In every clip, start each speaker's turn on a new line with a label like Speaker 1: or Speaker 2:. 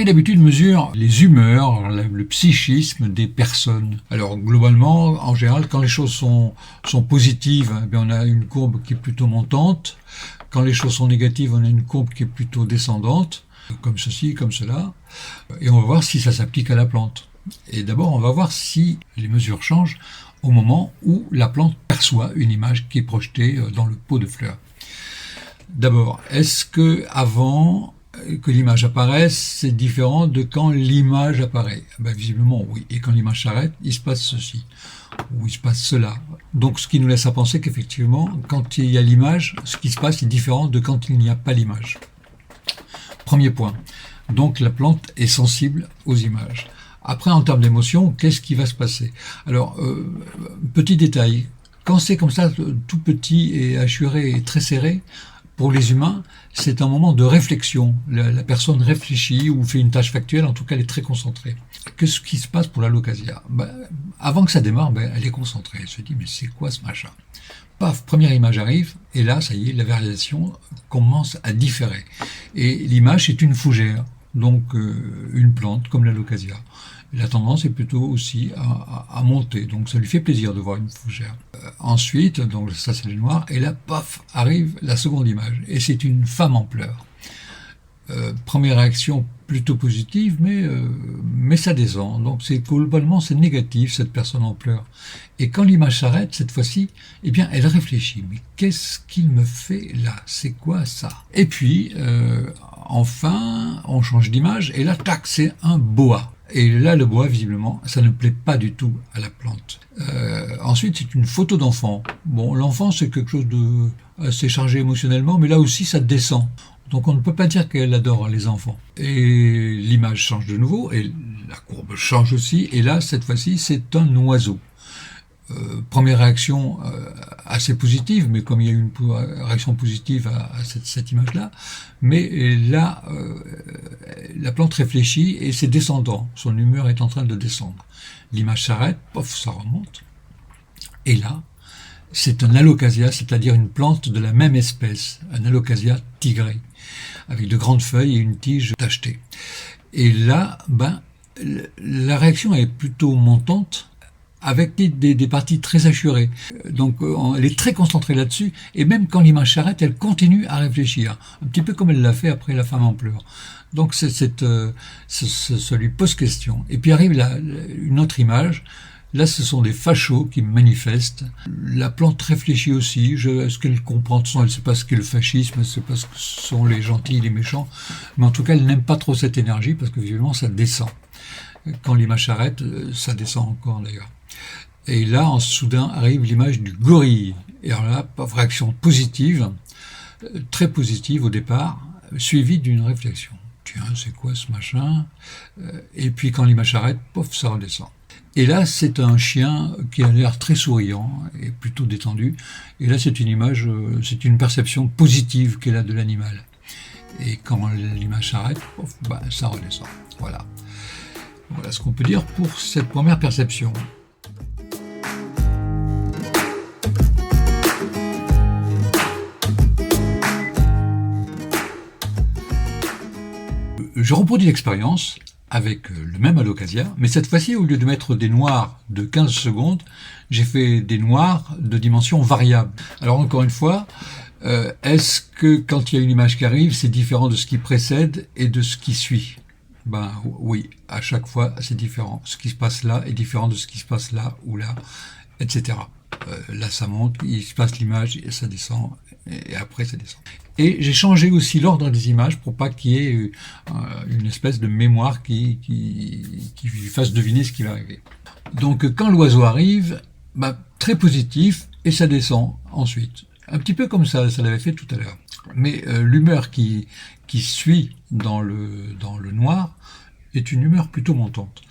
Speaker 1: qui d'habitude mesure les humeurs, le psychisme des personnes. Alors globalement, en général, quand les choses sont positives, eh bien, on a une courbe qui est plutôt montante. Quand les choses sont négatives, on a une courbe qui est plutôt descendante, comme ceci, comme cela. Et on va voir si ça s'applique à la plante. Et d'abord, on va voir si les mesures changent au moment où la plante perçoit une image qui est projetée dans le pot de fleurs. D'abord, est-ce que avant que l'image apparaisse, c'est différent de quand l'image apparaît? Ben, visiblement, oui. Et quand l'image s'arrête, il se passe ceci, ou il se passe cela. Donc, ce qui nous laisse à penser qu'effectivement, quand il y a l'image, ce qui se passe est différent de quand il n'y a pas l'image. Premier point. Donc, la plante est sensible aux images. Après, en termes d'émotion, qu'est-ce qui va se passer? Alors, petit détail. Quand c'est comme ça, tout petit et assuré et très serré, pour les humains, c'est un moment de réflexion. La personne réfléchit ou fait une tâche factuelle, en tout cas elle est très concentrée. Qu'est-ce qui se passe pour l'alocasia? Avant que ça démarre, elle est concentrée. Elle se dit, mais c'est quoi ce machin? Paf, première image arrive, et là, ça y est, la variation commence à différer. Et l'image, c'est une fougère, donc une plante comme l'alocasia. La tendance est plutôt aussi à monter, donc ça lui fait plaisir de voir une fougère. Ensuite, donc ça c'est le noir, et là, paf, arrive la seconde image, et c'est une femme en pleurs. Première réaction plutôt positive, mais ça descend, donc globalement c'est négatif, cette personne en pleurs. Et quand l'image s'arrête, cette fois-ci, eh bien elle réfléchit, mais qu'est-ce qu'il me fait là? C'est quoi ça? Et puis, enfin, on change d'image, et là, tac, c'est un boa. Et là, le bois, visiblement, ça ne plaît pas du tout à la plante. Ensuite, c'est une photo d'enfant. Bon, l'enfant, c'est quelque chose de assez chargé émotionnellement, mais là aussi, ça descend. Donc, on ne peut pas dire qu'elle adore les enfants. Et l'image change de nouveau, et la courbe change aussi. Et là, cette fois-ci, c'est un oiseau. Première réaction assez positive, mais comme il y a eu une réaction positive à cette image-là, mais là, la plante réfléchit et c'est descendant, son humeur est en train de descendre. L'image s'arrête, pof, ça remonte, et là, c'est un alocasia, c'est-à-dire une plante de la même espèce, un alocasia tigré, avec de grandes feuilles et une tige tachetée. Et là, la réaction est plutôt montante, avec des parties très assurées. Donc elle est très concentrée là-dessus, et même quand l'image s'arrête, elle continue à réfléchir, un petit peu comme elle l'a fait après La femme en pleurs. Donc ça lui pose question. Et puis arrive une autre image, là ce sont des fachos qui manifestent. La plante réfléchit aussi, est-ce qu'elle comprend de son, elle ne sait pas ce qu'est le fascisme, elle ne sait pas ce que sont les gentils et les méchants, mais en tout cas elle n'aime pas trop cette énergie, parce que visiblement ça descend. Quand l'image s'arrête, ça descend encore d'ailleurs. Et là, soudain, arrive l'image du gorille. Et alors là, réaction positive, très positive au départ, suivie d'une réflexion. Tiens, c'est quoi ce machin? Et puis quand l'image s'arrête, pof, ça redescend. Et là, c'est un chien qui a l'air très souriant et plutôt détendu. Et là, c'est une image, c'est une perception positive qu'elle a de l'animal. Et quand l'image s'arrête, pof, ça redescend. Voilà. Voilà ce qu'on peut dire pour cette première perception. Je reproduis l'expérience avec le même alocasia, mais cette fois-ci, au lieu de mettre des noirs de 15 secondes, j'ai fait des noirs de dimension variable. Alors encore une fois, est-ce que quand il y a une image qui arrive, c'est différent de ce qui précède et de ce qui suit? Oui, à chaque fois, c'est différent. Ce qui se passe là est différent de ce qui se passe là ou là, etc. Là, ça monte, il se passe l'image, et ça descend, et après, ça descend. Et j'ai changé aussi l'ordre des images pour pas qu'il y ait une espèce de mémoire qui fasse deviner ce qui va arriver. Donc, quand l'oiseau arrive, très positif, et ça descend ensuite. Un petit peu comme ça l'avait fait tout à l'heure. Mais l'humeur qui suit dans le noir est une humeur plutôt montante.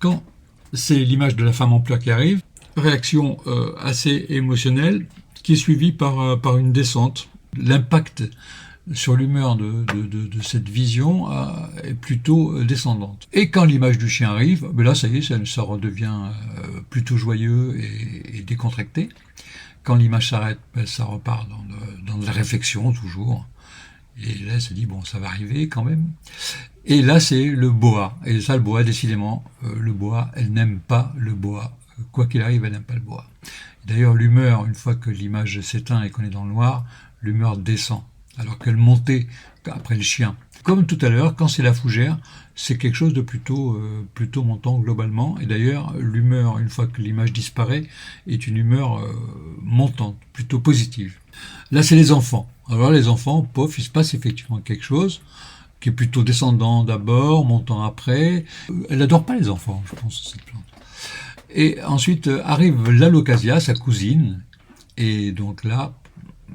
Speaker 1: Quand c'est l'image de la femme en pleurs qui arrive, réaction assez émotionnelle qui est suivie par une descente. L'impact sur l'humeur de cette vision est plutôt descendante. Et quand l'image du chien arrive, là ça y est, ça redevient plutôt joyeux et décontracté. Quand l'image s'arrête, ça repart dans de la réflexion toujours. Et là, elle se dit, bon, ça va arriver quand même. Et là, c'est le boa. Et ça, le boa, décidément, le boa, elle n'aime pas le boa. Quoi qu'il arrive, elle n'aime pas le boa. D'ailleurs, l'humeur, une fois que l'image s'éteint et qu'on est dans le noir, l'humeur descend. Alors qu'elle montait après le chien. Comme tout à l'heure, quand c'est la fougère, c'est quelque chose de plutôt montant globalement. Et d'ailleurs, l'humeur, une fois que l'image disparaît, est une humeur montante, plutôt positive. Là, c'est les enfants. Alors les enfants, pof, il se passe effectivement quelque chose qui est plutôt descendant d'abord, montant après. Elle n'adore pas les enfants, je pense, cette plante. Et ensuite arrive l'alocasia, sa cousine, et donc là,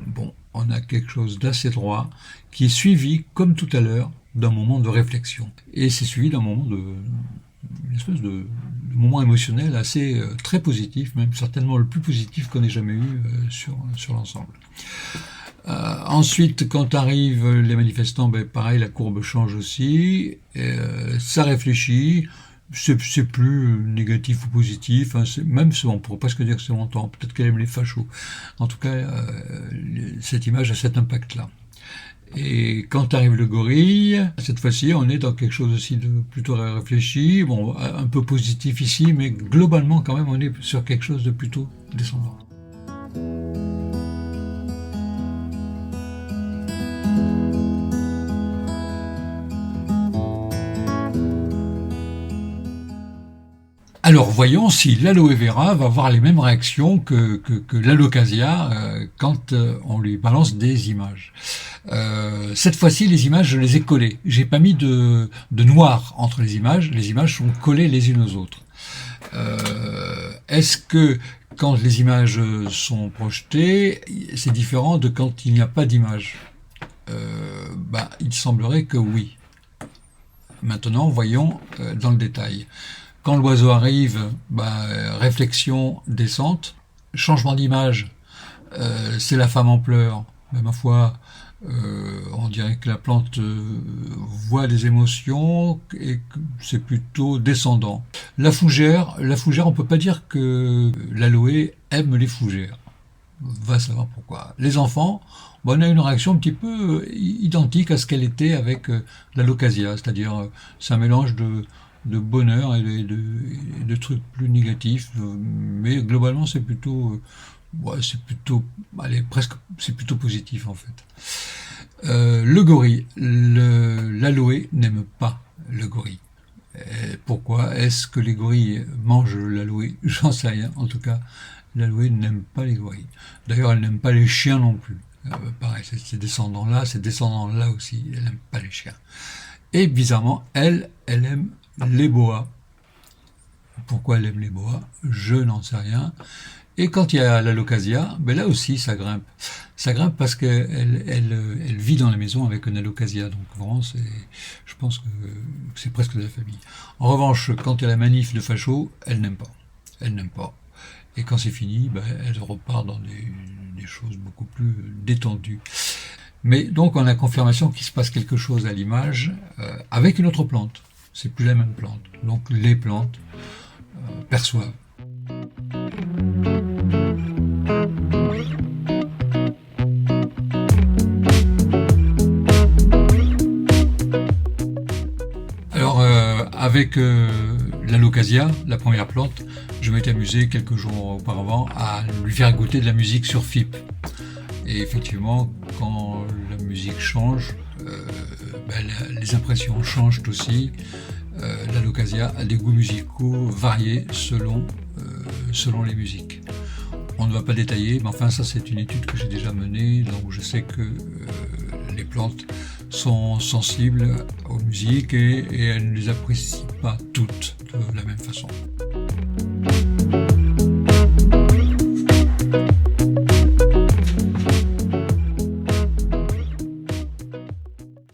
Speaker 1: bon, on a quelque chose d'assez droit, qui est suivi, comme tout à l'heure, d'un moment de réflexion. Et c'est suivi d'un moment une espèce de moment émotionnel assez très positif, même certainement le plus positif qu'on ait jamais eu sur l'ensemble. Ensuite, quand arrivent les manifestants, ben pareil, la courbe change aussi. Ça réfléchit. C'est plus négatif ou positif. Hein, même on pourrait presque dire que c'est montant. Peut-être qu'elle aime les fachos. En tout cas, cette image a cet impact-là. Et quand arrive le gorille, cette fois-ci, on est dans quelque chose aussi de plutôt réfléchi. Bon, un peu positif ici, mais globalement, quand même, on est sur quelque chose de plutôt descendant. Alors voyons si l'aloe vera va avoir les mêmes réactions que l'alocasia quand on lui balance des images. Cette fois-ci, les images, je les ai collées. J'ai pas mis de noir entre les images sont collées les unes aux autres. Est-ce que quand les images sont projetées, c'est différent de quand il n'y a pas d'image? Il semblerait que oui. Maintenant, voyons dans le détail. Quand l'oiseau arrive, réflexion, descente, changement d'image, c'est la femme en pleurs. Mais ma foi, on dirait que la plante voit des émotions et que c'est plutôt descendant. La fougère, on peut pas dire que l'aloe aime les fougères. Va savoir pourquoi. Les enfants, on a une réaction un petit peu identique à ce qu'elle était avec l'alocasia, c'est-à-dire c'est un mélange de bonheur et de trucs plus négatifs, mais globalement c'est plutôt positif en fait. Le gorille, l'aloe n'aime pas le gorille. Pourquoi est-ce que les gorilles mangent l'aloe? J'en sais rien. En tout cas, l'aloe n'aime pas les gorilles. D'ailleurs, elle n'aime pas les chiens non plus. Pareil, ces descendants-là aussi, elle n'aime pas les chiens. Et bizarrement, elle aime les boas. Pourquoi elle aime les boas? Je n'en sais rien. Et quand il y a l'alocasia, là aussi ça grimpe. Ça grimpe parce qu'elle vit dans la maison avec une alocasia. Donc vraiment, je pense que c'est presque de la famille. En revanche, quand il y a la manif de facho, elle n'aime pas. Elle n'aime pas. Et quand c'est fini, elle repart dans des choses beaucoup plus détendues. Mais donc on a confirmation qu'il se passe quelque chose à l'image avec une autre plante. C'est plus la même plante. Donc les plantes perçoivent. Alors avec l'alocasia, la première plante, je m'étais amusé quelques jours auparavant à lui faire goûter de la musique sur FIP. Et effectivement, quand la musique change, les impressions changent aussi. L'alocasia a des goûts musicaux variés selon les musiques. On ne va pas détailler, mais enfin ça c'est une étude que j'ai déjà menée, donc je sais que les plantes sont sensibles aux musiques et elles ne les apprécient pas toutes de la même façon.